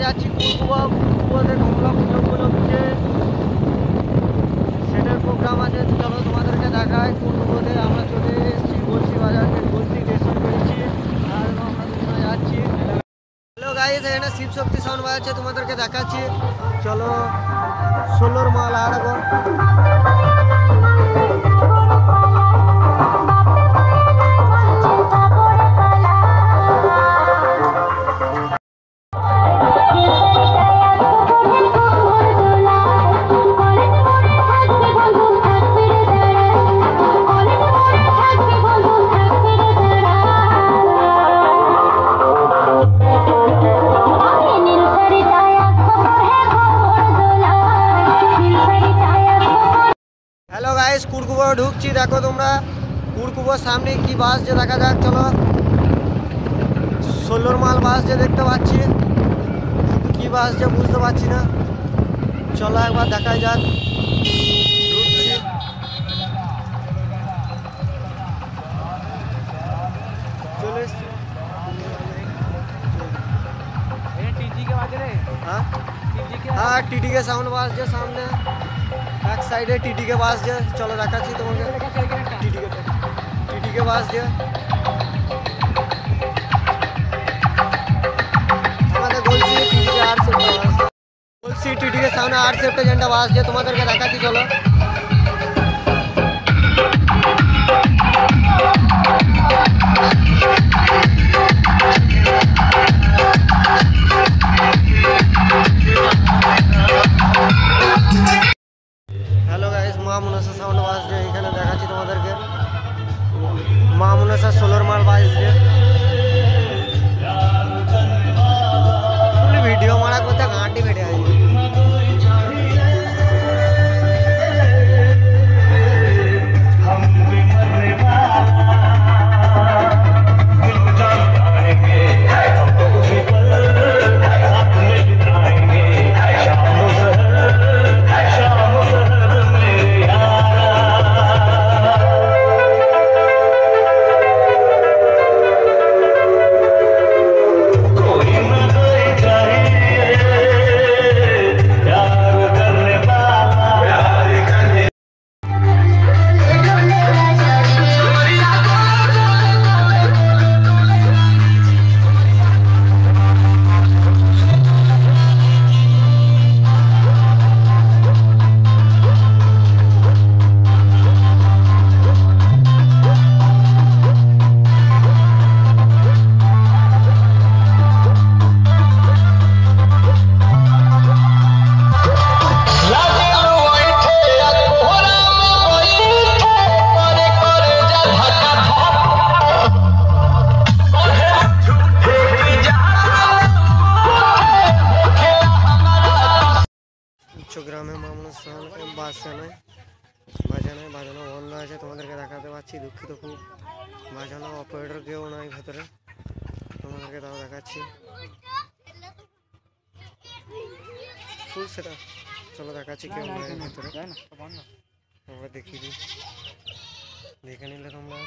যাচ্ছি কুরকুবাতে গঙ্গা পুজো উপলক্ষে সেটার প্রোগ্রাম আছে। চলো তোমাদেরকে দেখায় কুরকুবাতে আমরা চলে এসেছি গলসি বাজার, গলসি স্টেশন করেছি আর আমরা দুজনে যাচ্ছি। হ্যালো গাইস, এখানে শিব শক্তি সাউন্ড বাজাচ্ছে, তোমাদেরকে দেখাচ্ছি। চলো ষোলোর মাল আর কুরকুবা ঢুকছি। দেখো তোমরা কুরকুবার সামনে কি বাস যে দেখা যাক। চলো ষোলোর মাল বাস যে দেখতে পাচ্ছি, কি বাস যে বুঝতে পারছি না। চলো একবার দেখাই যাক। চলে এসছি। हाँ टीटी के साउंड बास जो सामने बैक साइड है टीटी के पास जो। चलो रखा चाहिए तुम्हें टीटी के पास जो हमारे गोलसी टीटी के सामने 8 सेफ्ट एजेंडा बास जो तुम्हारे रखा चाहिए। चलो হ্যালো গাইস, মা মনসা সাউন্ড বাস যে এখানে দেখাচ্ছি তোমাদেরকে। মা মনসা ষোলোর মাল বাস যে ভিডিও মারা করতে ঘাঁটি বেড়ে আছে। গ্রামে মামলা বাজানো বাজানো বন্ধ আছে, তোমাদেরকে দেখাতে পাচ্ছি। দুঃখিত খুব, বাজানো অপারেটর কেউ নাই ভেতরে, তোমাদেরকে তাও দেখাচ্ছি ফুল সেটা। চলো দেখাচ্ছি কেউ নাই ভেতরে, আমরা দেখিয়ে দিই, দেখে নিলে তোমরা।